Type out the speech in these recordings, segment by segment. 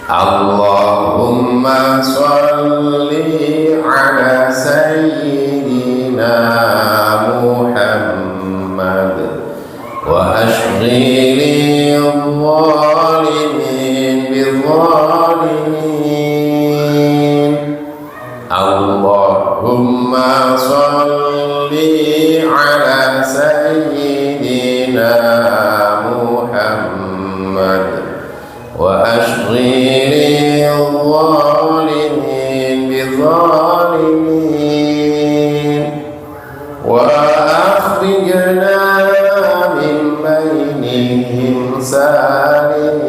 Allahumma sholli ala sayyidina Muhammad wa ashghili adh-dhalimin bidh-dhalimin. Allahumma sholli ala sayyidina Muhammad wa ashghili adh-dhalimin bidh-dhalimin wa akhrijna min bainihim salimin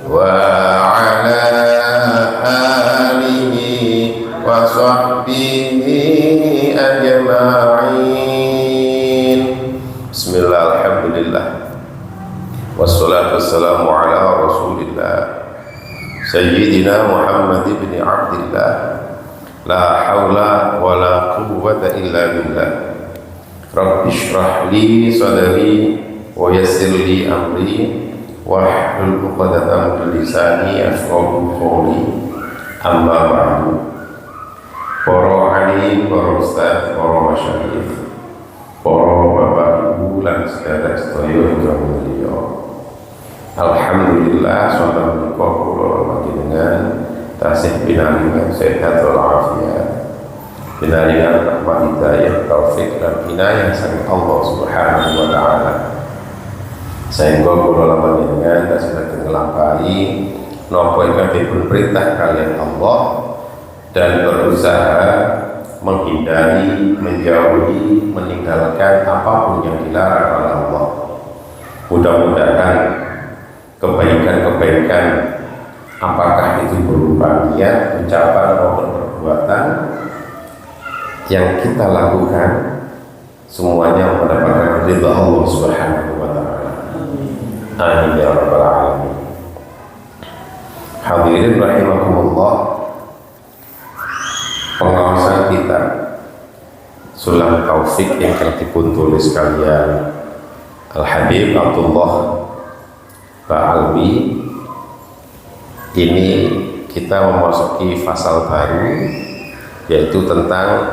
wa ala alihi wa sahbihi ajma'in. Bismillah, alhamdulillah, wassalatu wassalamu ala rasulillah sayyidina Muhammad ibn Abdillah, la hawla wa la quwwata illa billah. Rabbi shrah li sadri wa yassir li amri wahlul 'uqdatam min lisani yafqahu qawli. Amma ba'du. Para alim, para ustaz, para masyayikh, para bapak ibu lan sedherek-sedherek ingkang mulya, alhamdulillah salam menika kula panjenengan tasih pinaringan sehat walafiat, pinaringan rahmat hidayah taufik dan inayah saking Allah Subhanahu wa taala, sehingga kula panjenengan tasih nglampahi napa ingkang dipun perintah kalian Allah dan berusaha menghindari, menjauhi, meninggalkan apapun yang dilarang oleh Allah. Mudah-mudahan kebaikan-kebaikan, apakah itu berupa niat, ucapan maupun perbuatan yang kita lakukan, semuanya mendapatkan ridha Allah Subhanahu wa taala. Amin ya rabbal alamin. Hadirin rahimakumullah, pengawasan kita Sulam Taufik yang dipun tulis kalian Al-Habib Abdullah Ba'alwi, ini kita memasuki fasal baru, yaitu tentang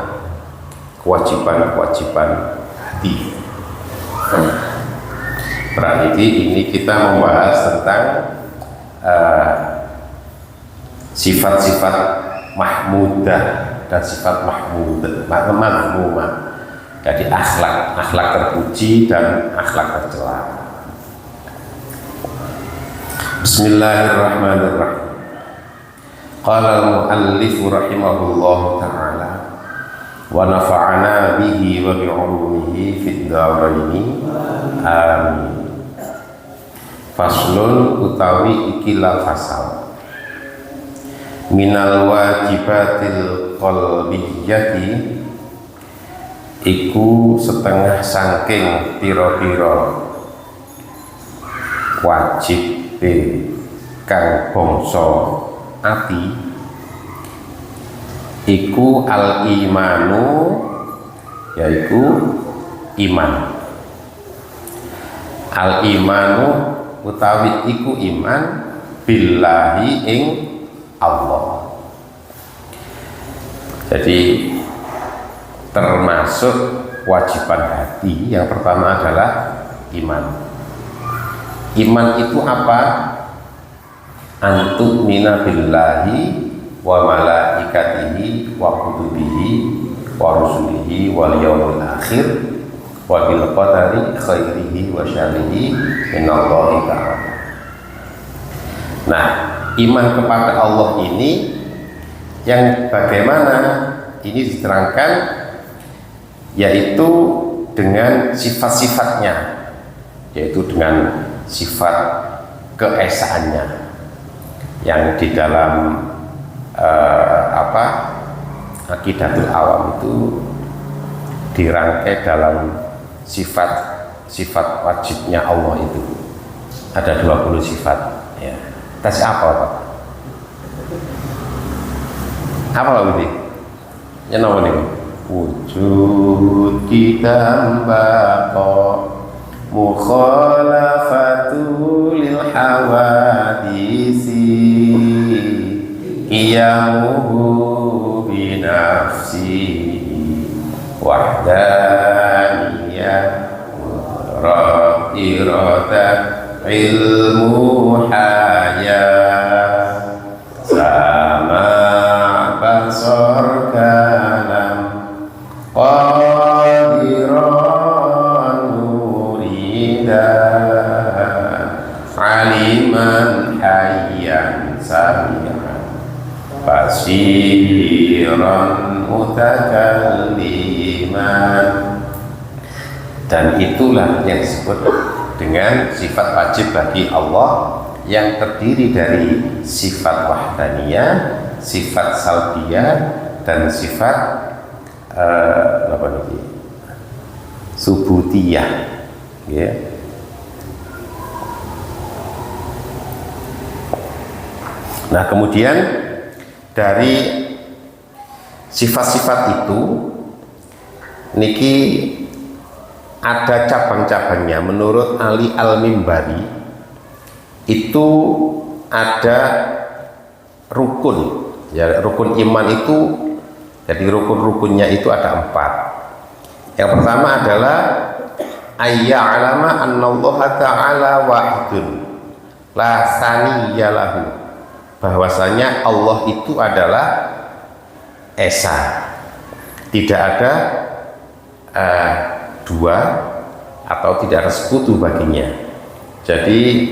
kewajiban-kewajiban hati. Berarti ini kita membahas tentang sifat-sifat mahmudah dan sifat mahmumah. Jadi akhlak terpuji dan akhlak tercela. Bismillahirrahmanirrahim. Qala al-muallif rahimahullahu ta'ala wa nafa'ana bihi wa bi'ulumihi fid dharaini amin. Faslun utawi ikilah fasal minal wajibatil qalbiyyati, iku setengah saking pira-pira wajib kang bangsa ati, iku al imanu, yaiku iman. Al imanu utawi iku iman billahi ing Allah. Jadi termasuk kewajiban hati yang pertama adalah iman. Iman itu apa? Antuk mina billahi wa malaikatihi wa kutubihi wa rusulihi wal yaumil akhir wa bil qadari khairihi wa syarrihi minallahi ta'ala. Nah, iman kepada Allah ini yang bagaimana ini diterangkan, yaitu dengan sifat-sifatnya, yaitu dengan sifat keesaannya yang di dalam Aqidatul Awam itu dirangkai dalam sifat wajibnya Allah itu ada 20 sifat ya. Tes apa Pak? Apa Pak? Ya nama nih, wujud kita mbako mukhalafatul hawa qiyamuhu binafsi wahdaniyah irada ilmu hayat sama basar kalam qadiran muridan aliman hayyan sami'an basiran mutakalliman. Dan itulah yang disebut dengan sifat wajib bagi Allah yang terdiri dari sifat wahdaniyah, sifat salbiyah, dan sifat subutiyah, ya. Nah, kemudian dari sifat-sifat itu niki ada cabang-cabangnya. Menurut Ali Al-Mimbari itu ada rukun, ya, rukun iman itu, jadi rukun-rukunnya itu ada 4. Yang pertama adalah ayya'lama annallaha ta'ala wahidun la saniyalahu, bahwasanya Allah itu adalah esa, tidak ada dua atau tidak ada sekutu baginya. Jadi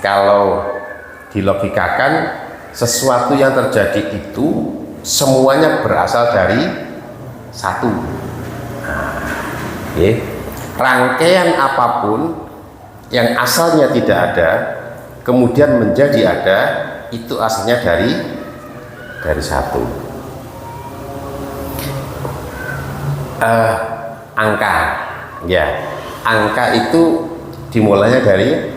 kalau dilogikakan, sesuatu yang terjadi itu semuanya berasal dari satu. Rangkaian apapun yang asalnya tidak ada kemudian menjadi ada, itu asalnya dari satu. Angka, ya, angka itu dimulainya dari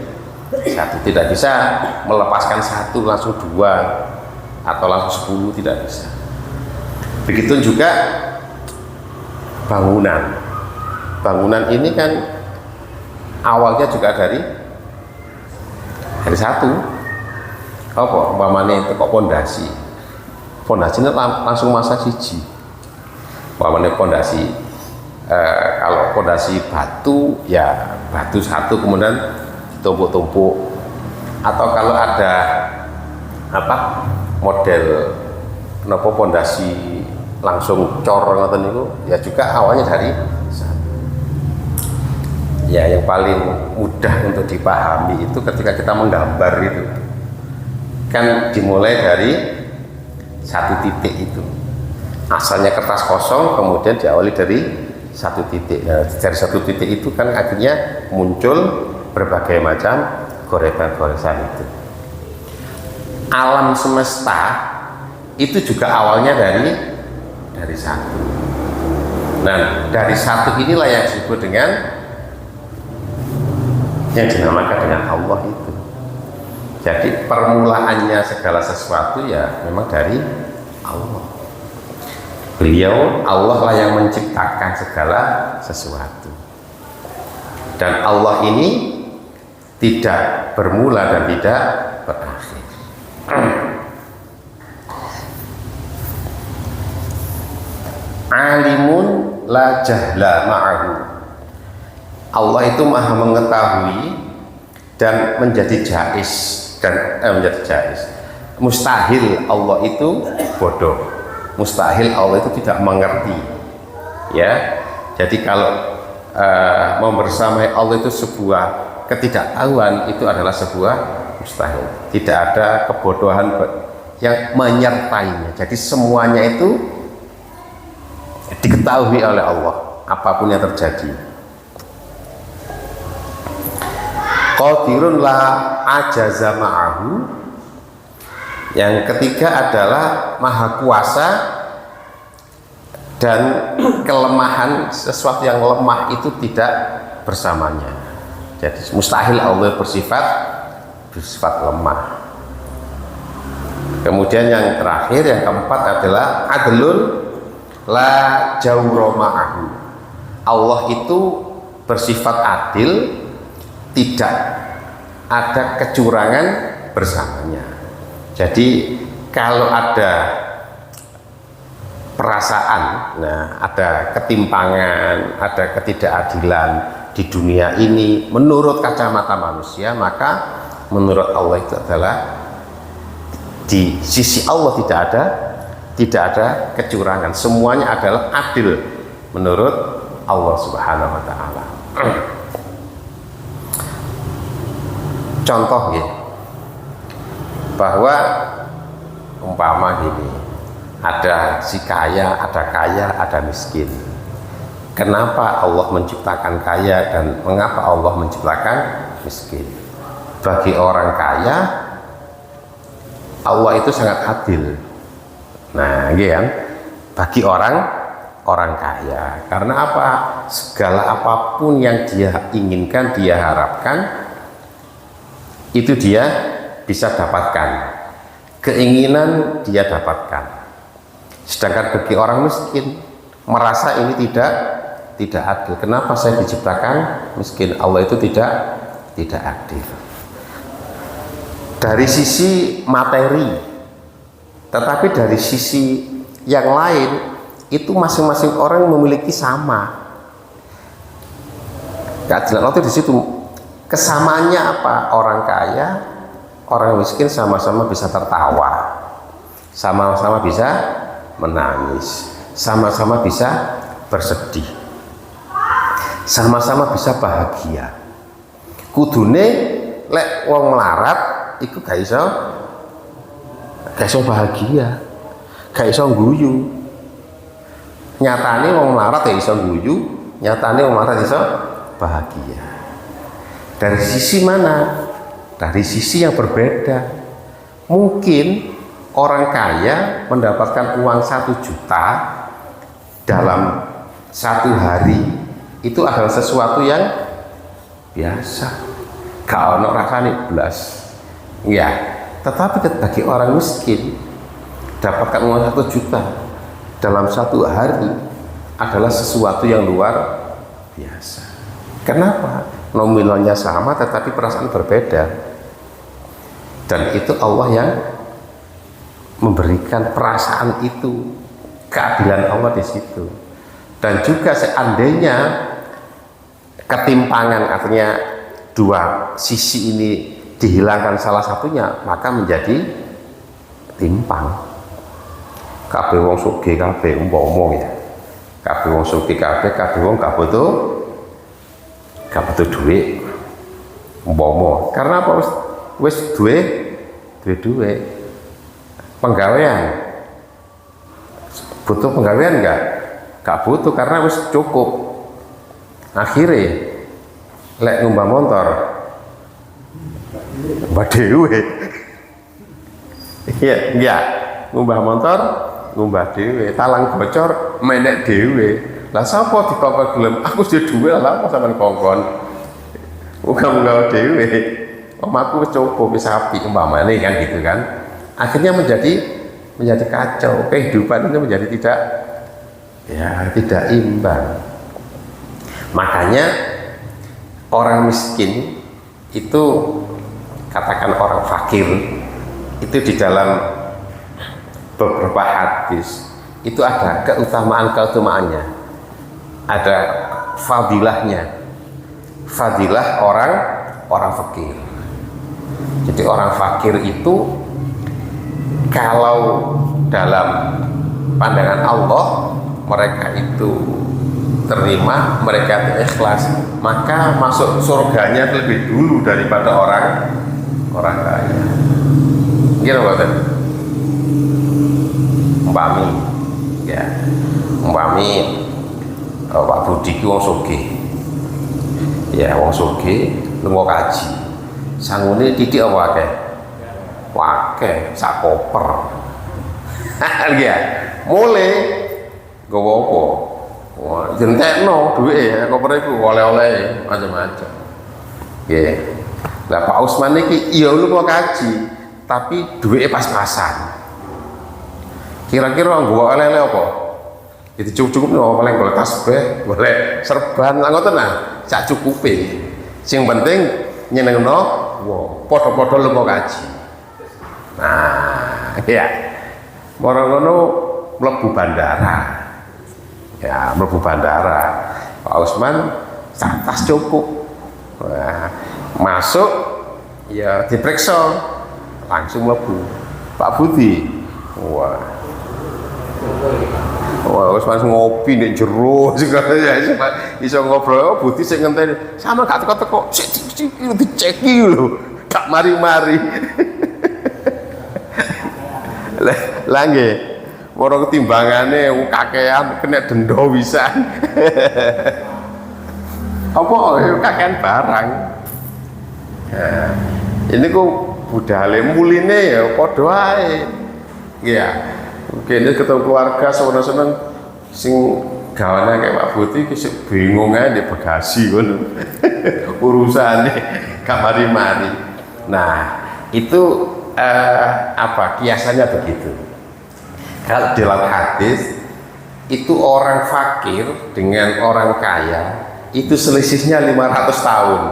satu. Tidak bisa melepaskan satu langsung 2 atau langsung 10, tidak bisa. Begitu juga bangunan. Bangunan ini kan awalnya juga dari satu. Apa umpamane teko pondasi. Pondasinya langsung masa siji. Umpamane pondasi kalau pondasi batu, ya batu satu kemudian ditumpuk-tumpuk. Atau kalau ada model kenapa pondasi langsung cor ngoten niku, ya juga awalnya dari satu. Ya, yang paling mudah untuk dipahami itu ketika kita menggambar itu kan dimulai dari satu titik itu. Asalnya kertas kosong, kemudian diawali dari satu titik. Nah, dari satu titik itu kan akhirnya muncul berbagai macam goresan-goresan itu. Alam semesta itu juga awalnya dari satu. Nah, dari satu inilah yang disebut dengan yang dinamakan dengan Allah itu. Jadi permulaannya segala sesuatu ya memang dari Allah. Beliau, Allah lah yang menciptakan segala sesuatu. Dan Allah ini tidak bermula dan tidak berakhir. Alimun la jahla ma'ahu. Allah itu maha mengetahui dan menjadi jais dan menjadi jais. Mustahil Allah itu bodoh. Mustahil Allah itu tidak mengerti, ya. Jadi kalau membersamai Allah itu sebuah ketidaktahuan, itu adalah sebuah mustahil. Tidak ada kebodohan yang menyertainya. Jadi semuanya itu diketahui oleh Allah, apapun yang terjadi. Qadirun la ajaza ma'ahu. Yang ketiga adalah maha kuasa dan kelemahan, sesuatu yang lemah itu tidak bersamanya. Jadi mustahil Allah bersifat lemah. Kemudian yang terakhir, yang keempat adalah adlun la jawra ma'ahu. Allah itu bersifat adil, tidak ada kecurangan bersamanya. Jadi kalau ada perasaan, nah ada ketimpangan, ada ketidakadilan di dunia ini menurut kacamata manusia, maka menurut Allah itu adalah di sisi Allah tidak ada kecurangan, semuanya adalah adil menurut Allah Subhanahu wa taala. Contoh ya, bahwa umpama gini, ada si kaya, ada miskin. Kenapa Allah menciptakan kaya dan mengapa Allah menciptakan miskin? Bagi orang kaya, Allah itu sangat adil. Nah, gitu kan? Bagi orang kaya, karena apa? Segala apapun yang dia inginkan, dia harapkan, itu dia bisa dapatkan. Keinginan dia dapatkan. Sedangkan bagi orang miskin, merasa ini tidak adil. Kenapa saya diciptakan miskin? Allah itu tidak adil. Dari sisi materi, tetapi dari sisi yang lain itu masing-masing orang memiliki sama. Keadilan Allah itu di situ. Kesamaannya apa? Orang kaya, orang miskin sama-sama bisa tertawa, sama-sama bisa menangis, sama-sama bisa bersedih, sama-sama bisa bahagia. Kudune lek wong melarat iku gak iso bahagia, gak iso guyu. Nyatane wong melarat ya iso guyu, nyatane wong melarat iso bahagia. Dari sisi mana? Dari sisi yang berbeda. Mungkin orang kaya mendapatkan uang 1 juta dalam 1 hari itu adalah sesuatu yang biasa, gak ono rasane blas ya. Tetapi bagi orang miskin dapatkan uang 1 juta dalam 1 hari adalah sesuatu yang luar biasa. Kenapa? Nominalnya sama tetapi perasaan berbeda, dan itu Allah yang memberikan perasaan itu, keadilan Allah di situ. Dan juga seandainya ketimpangan, artinya dua sisi ini dihilangkan salah satunya, maka menjadi timpang. Kabeh wong sugih kabeh umpama ya, kabeh wong sugih kabeh wong gak butuh duit umpama. Karena apa? Wis duwe penggawean. Butuh penggawean gak butuh, karena wis cukup. Akhirnya lek ngumbah motor ngumbah dhewe. Iya ngumbah motor ngumbah dhewe, talang bocor menek dhewe. Lah sapa dikongkon gelem? Aku sudah duwe, lah apa sampean kongkon? Muga-muga dhewe. Omahku wis cukup, wis sapi umpamane kan gitu kan. Akhirnya menjadi kacau. Kehidupan itu menjadi tidak imbang. Makanya orang miskin itu, katakan orang fakir itu, di dalam beberapa hadis itu ada keutamaannya, ada fadilahnya, fadilah orang fakir. Jadi orang fakir itu kalau dalam pandangan Allah mereka itu terima, mereka itu ikhlas, maka masuk surganya lebih dulu daripada orang kaya. Gitu kan? Umpami Pak Budi ku wong sugih. Ya wong sugih lunga kaji. Sangune titik apa akeh? Akeh, sak koper. Ya, mulai nggawa apa? Wah, jentekno duwike koper iku oleh-oleh macam-macam. Nggih. Lah Pak Usman iki iya lunga kaji, tapi duwike pas-pasan. Kira-kira nggawa oleh-oleh apa? Itu cukup no, paling boleh tasbih, boleh serban, ngoten nah, sak cukupe. Sing penting nyenengno wong, padha-padha lunga kaji. Nah, ya. Moro-moro mlebu bandara. Ya, mlebu bandara. Pak Usman tas cukup. Nah, masuk ya diperiksa langsung mlebu. Pak Budi. Wah. Wah, Usman ngopi nek jero segala ya iso ngobrol. Budi sing ngenteni sama gak teko-teko. Sik diceki lho. Gak mari-mari. Lah nggih, moro ketimbangane kakean kena denda pisan. Apa kakean barang. Nah, ini kok budale muline ya padha ae. Iya. Kene ketemu keluarga seneng-seneng sing gawane kayak Pak Buti ki bingung ae di bagasi ngono. Urusane gak mari-mari. Nah, itu kiasannya begitu. Kalau dalam hadis itu orang fakir dengan orang kaya itu selisihnya 500 tahun.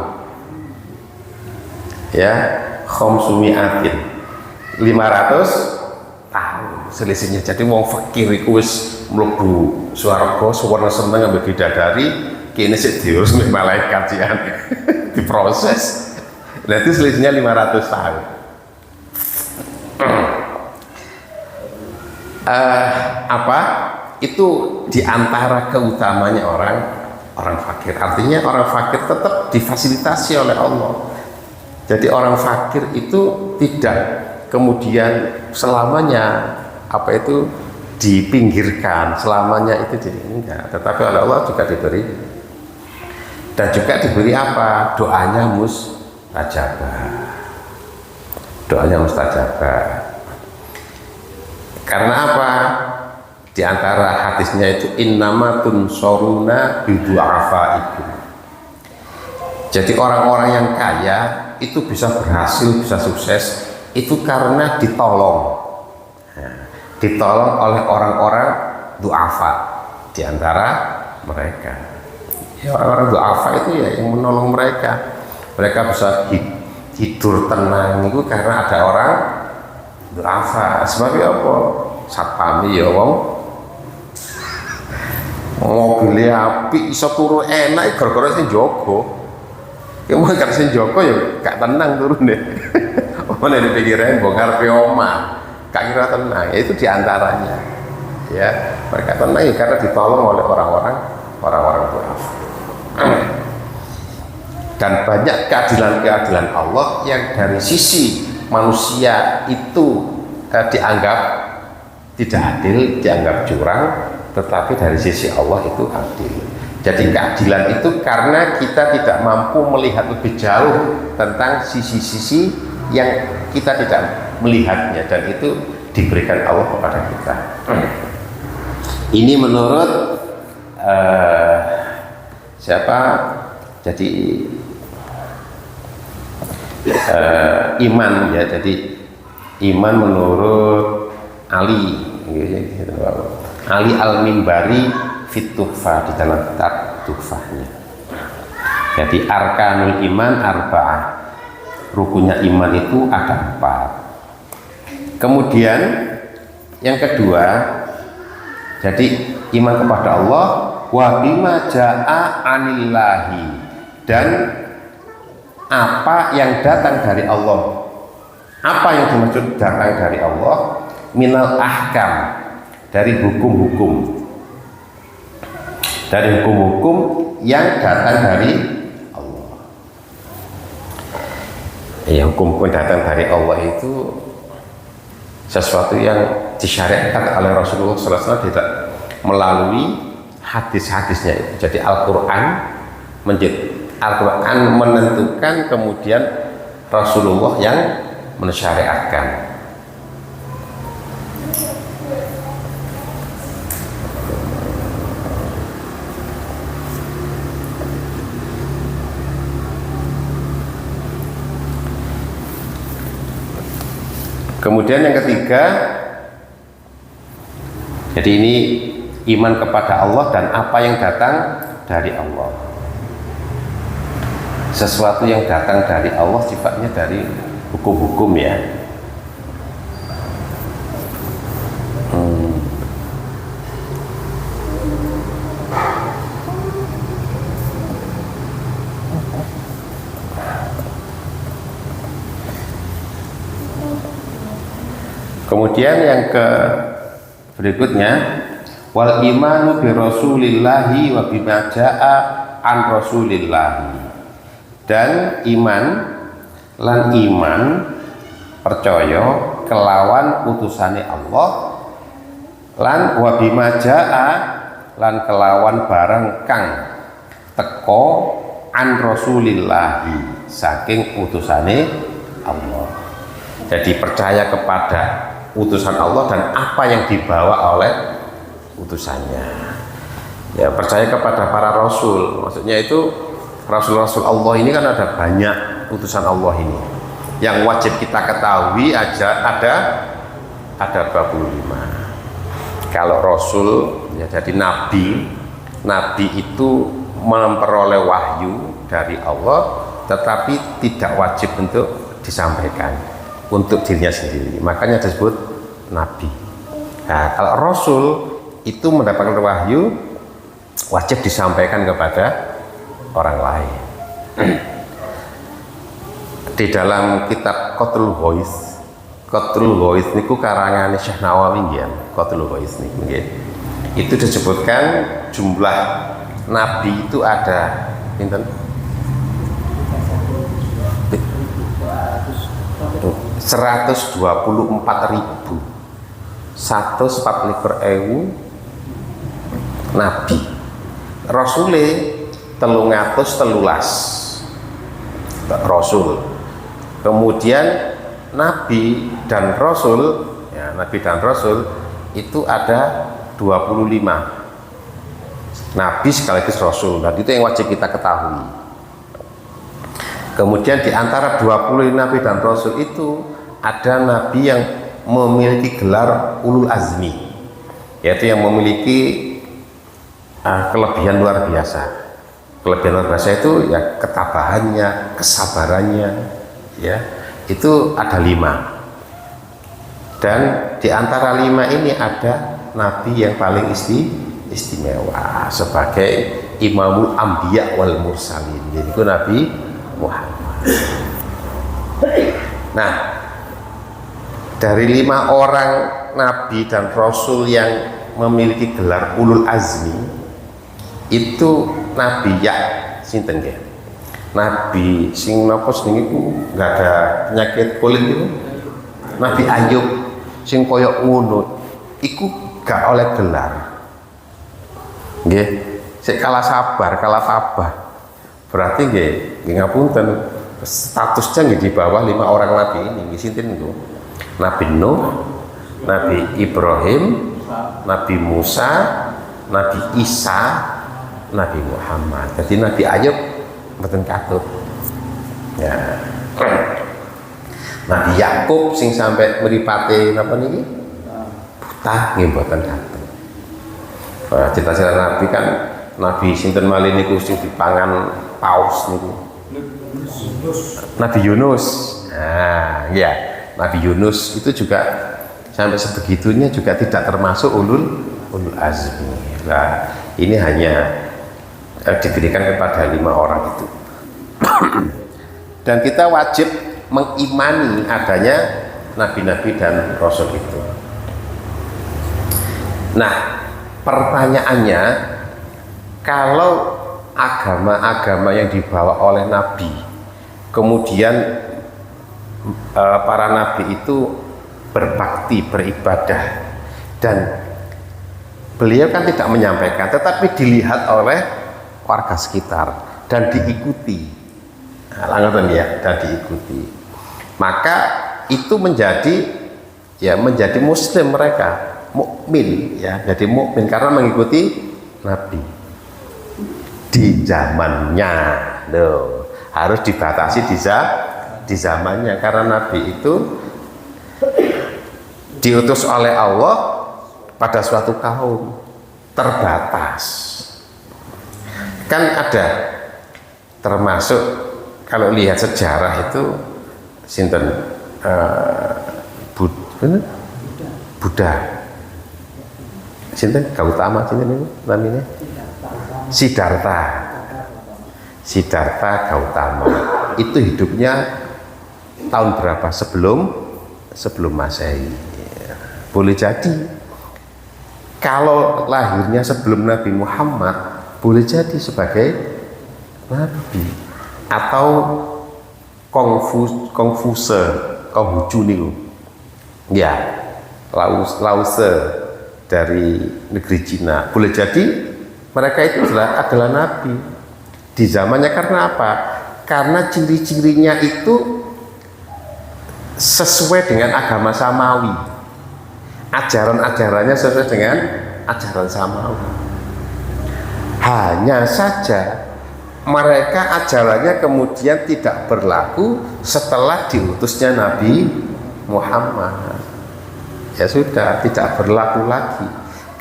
Ya, khomsumiatin 500 tahun selisihnya. Jadi wong fakir iku wis mlebu swarga suwarna seneng ambek bidadari, kene sik diurus mbek malaikat jian. Diproses. Berarti selisihnya 500 tahun. Itu diantara keutamanya orang fakir. Artinya orang fakir tetap difasilitasi oleh Allah. Jadi orang fakir itu tidak kemudian selamanya dipinggirkan, selamanya itu jadi enggak. Tetapi oleh Allah juga diberi, dan juga diberi apa? Doanya mustajabah. Doanya mustajabah. Karena apa? Di antara hadisnya itu innama tunsoruna bidu'afaikum. Jadi orang-orang yang kaya itu bisa berhasil, bisa sukses itu karena ditolong. Nah, ditolong oleh orang-orang du'afa di antara mereka. Ya, orang-orang du'afa itu ya yang menolong mereka. Mereka bisa tidur tenang itu karena ada orang du'afa. Sebabnya apa? Satpami ya wong mobilnya api iso turu enak gara-gara sing jogo. Ya mau gak sing jogo ya gak tenang turun deh. Mana di pikiran bongkar peoma gak kira tenang. Ya itu diantaranya. Ya mereka tenang ya karena ditolong oleh orang-orang du'afa. Dan banyak keadilan-keadilan Allah yang dari sisi manusia itu dianggap tidak adil, dianggap curang, tetapi dari sisi Allah itu adil. Jadi keadilan itu karena kita tidak mampu melihat lebih jauh tentang sisi-sisi yang kita tidak melihatnya, dan itu diberikan Allah kepada kita. Ini menurut siapa? Jadi iman ya. Jadi iman menurut Ali Al-Mimbari fit Tuhfah, di dalam kitab Tuhfahnya. Jadi arkanul iman arba'ah, rukunnya iman itu ada 4. Kemudian yang kedua, jadi iman kepada Allah wa bima jaa anillahi, dan apa yang datang dari Allah. Apa yang dimaksud datang dari Allah? Minal ahkam, dari hukum-hukum, yang datang dari Allah. Hukum datang dari Allah itu sesuatu yang disyariatkan oleh Rasulullah SAW tidak melalui hadis-hadisnya itu. Jadi Al-Quran menentukan, kemudian Rasulullah yang mensyariatkan. Kemudian yang ketiga, jadi ini iman kepada Allah dan apa yang datang dari Allah. Sesuatu yang datang dari Allah sifatnya dari hukum-hukum ya. Kemudian yang ke berikutnya, wal imanu bi rasulillahi wa bima jaa an rasulillahi, dan iman lan iman percaya kelawan utusane Allah, lan wa bima jaa lan kelawan barang kang teko an rasulillahi saking utusane Allah. Jadi percaya kepada utusan Allah dan apa yang dibawa oleh utusannya. Ya, percaya kepada para rasul, maksudnya itu rasul-rasul Allah ini kan ada banyak utusan Allah ini. Yang wajib kita ketahui aja ada 25. Kalau rasul ya jadi nabi itu memperoleh wahyu dari Allah, tetapi tidak wajib untuk disampaikan untuk dirinya sendiri, makanya disebut nabi. Nah, kalau rasul itu mendapatkan wahyu wajib disampaikan kepada orang lain. Di dalam kitab Qatlul Ghois niku karangane Syekh Nawawi nggih, Qatlul Ghois niku nggih. Itu disebutkan jumlah nabi itu ada pinten? 124.000, 144.000 nabi. Rasule 313 rasul. Kemudian nabi dan rasul, ya, nabi dan rasul itu ada 25 nabi sekaligus rasul, dan itu yang wajib kita ketahui. Kemudian di antara 20 nabi dan rasul itu ada nabi yang memiliki gelar ulul azmi, yaitu yang memiliki kelebihan luar biasa. Kelebihan luar biasa itu ya ketabahannya, kesabarannya, ya itu ada 5. Dan di antara 5 ini ada nabi yang paling istimewa sebagai imamul anbiya wal mursalin, yaitu Nabi Muhammad. Nah, dari 5 orang nabi dan rasul yang memiliki gelar ulul azmi itu nabi ya sinten nggih? Nabi sing napa niku enggak ada penyakit kulit itu. Nabi Ayub sing kaya ngono iku gak oleh gelar. Nggih, sik kalah sabar, kalah tabah. Berarti nggih ngapunten, statusnya nggih di bawah 5 orang nabi ini. Nggih sinten niku? Nabi Nuh, Nabi Ibrahim, Nabi Musa, Nabi Isa, Nabi Muhammad. Jadi Nabi Ayub mboten katut. Ya. Nabi Yakub sing sampai mripate napa niki? Buta nggih mboten katut. Cita-cita Nabi kan Nabi sinten malih niku sing dipangan paus niku. Nabi Yunus. Nah, ya. Nabi Yunus itu juga sampai sebegitunya juga tidak termasuk ulul azmi. Nah, ini hanya diberikan kepada 5 orang itu. Dan kita wajib mengimani adanya nabi-nabi dan rasul itu. Nah, pertanyaannya, kalau agama-agama yang dibawa oleh nabi, kemudian para nabi itu berbakti, beribadah, dan beliau kan tidak menyampaikan, tetapi dilihat oleh warga sekitar dan diikuti, langsung ya, dan diikuti, maka itu menjadi muslim, mereka mukmin, ya, jadi mukmin karena mengikuti nabi di zamannya. Loh, harus dibatasi di zamannya, karena nabi itu diutus oleh Allah pada suatu kaum terbatas. Kan ada, termasuk kalau lihat sejarah itu sinten Buddha, sinten Gautama, sinten itu namanya Siddhartha Gautama. Itu hidupnya tahun berapa sebelum Masehi? boleh jadi. Kalau lahirnya sebelum Nabi Muhammad, boleh jadi sebagai nabi. Atau Konghucu niku. Ya, Lause dari negeri Cina. Boleh jadi mereka itu adalah nabi di zamannya. Karena apa? Karena ciri-cirinya itu sesuai dengan agama Samawi, ajaran-ajarannya sesuai dengan ajaran Samawi. Hanya saja mereka ajarannya kemudian tidak berlaku setelah diutusnya Nabi Muhammad. Ya sudah, tidak berlaku lagi.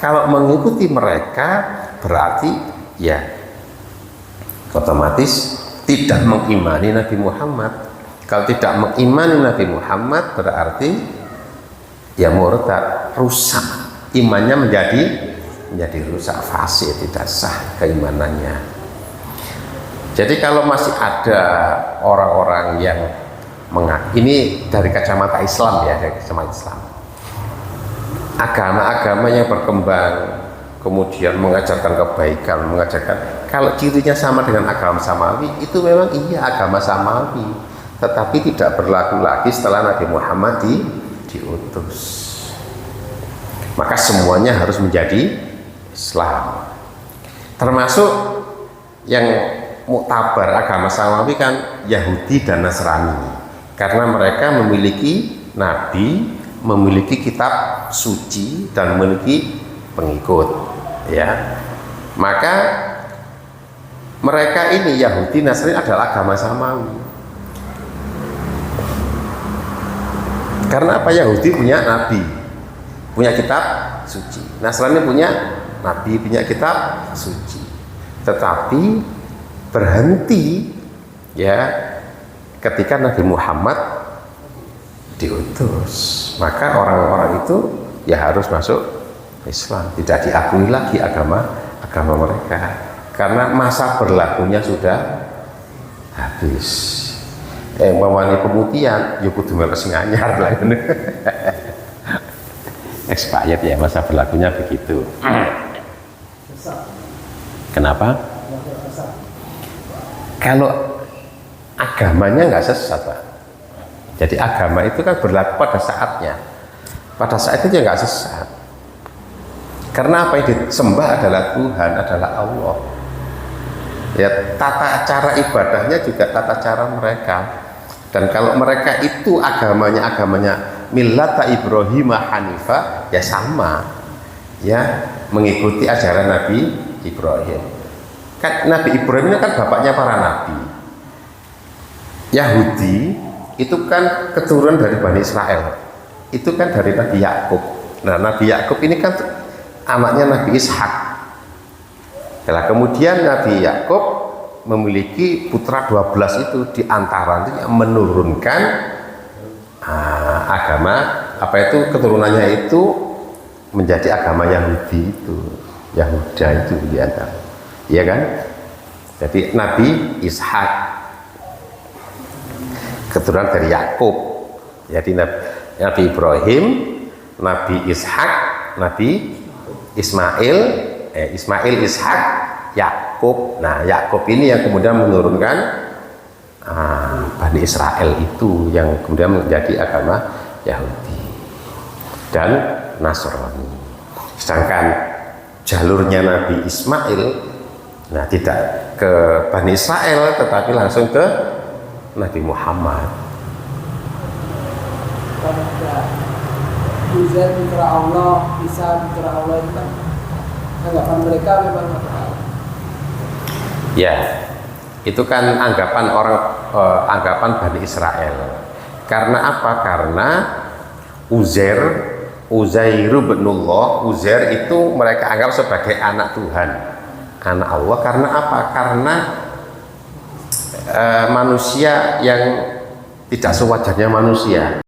Kalau mengikuti mereka berarti ya otomatis tidak mengimani Nabi Muhammad. Kalau tidak mengimani Nabi Muhammad berarti ya murtad, rusak imannya, menjadi rusak, fasik, tidak sah keimanannya. Jadi kalau masih ada orang-orang yang ini dari kacamata Islam ya, dari kacamata Islam, agama-agama yang berkembang kemudian mengajarkan kebaikan, mengajarkan kalau cirinya sama dengan agama Samawi, itu memang iya agama Samawi, tetapi tidak berlaku lagi setelah Nabi Muhammad diutus. Maka semuanya harus menjadi Islam, termasuk yang muktabar agama Samawi kan Yahudi dan Nasrani, karena mereka memiliki nabi, memiliki kitab suci dan memiliki pengikut, ya. Maka mereka ini Yahudi Nasrani adalah agama Samawi. Karena apa? Yahudi punya nabi, punya kitab suci. Nasrani punya nabi, punya kitab suci. Tetapi berhenti ya ketika Nabi Muhammad diutus. Maka orang-orang itu ya harus masuk Islam, tidak diakui lagi agama mereka karena masa berlakunya sudah habis. Mamane pemutihan ya kudu melok sing anyar lah ngono. Expired ya, masa berlakunya begitu. Kenapa? Kalau agamanya nggak sesat, Pak. Jadi agama itu kan berlaku pada saatnya. Pada saat itu ya nggak sesat. Karena apa yang disembah adalah Tuhan, adalah Allah. Ya, tata cara ibadahnya juga tata cara mereka. Dan kalau mereka itu agamanya millata Ibrahim Hanifah, ya sama. Ya, mengikuti ajaran Nabi Ibrahim. Kan Nabi Ibrahim ini kan bapaknya para nabi. Yahudi itu kan keturunan dari Bani Israel. Itu kan dari Nabi Yakub. Nah, Nabi Yakub ini kan anaknya Nabi Ishak. Nah, kemudian Nabi Yakub memiliki putra 12 itu, di antaranya menurunkan agama keturunannya itu menjadi agama Yahudi itu, Yahuda itu diantara. Iya kan? Jadi Nabi Ishak keturunan dari Yakub. Jadi Nabi Ibrahim, Nabi Ishak, Nabi Ismail, Ishak, Yakub. Nah, Yakub ini yang kemudian menurunkan Bani Israel itu, yang kemudian menjadi agama Yahudi dan Nasrani. Sedangkan jalurnya Nabi Ismail, nah tidak ke Bani Israel tetapi langsung ke Nabi Muhammad. Uzair putra Allah, Isa putra Allah, itu kan anggapan mereka memang ya, itu kan anggapan anggapan Bani Israel. Karena apa? Karena Uzairu binullah, Uzair itu mereka anggap sebagai anak Tuhan, anak Allah. Karena apa? Karena manusia yang tidak sewajarnya manusia.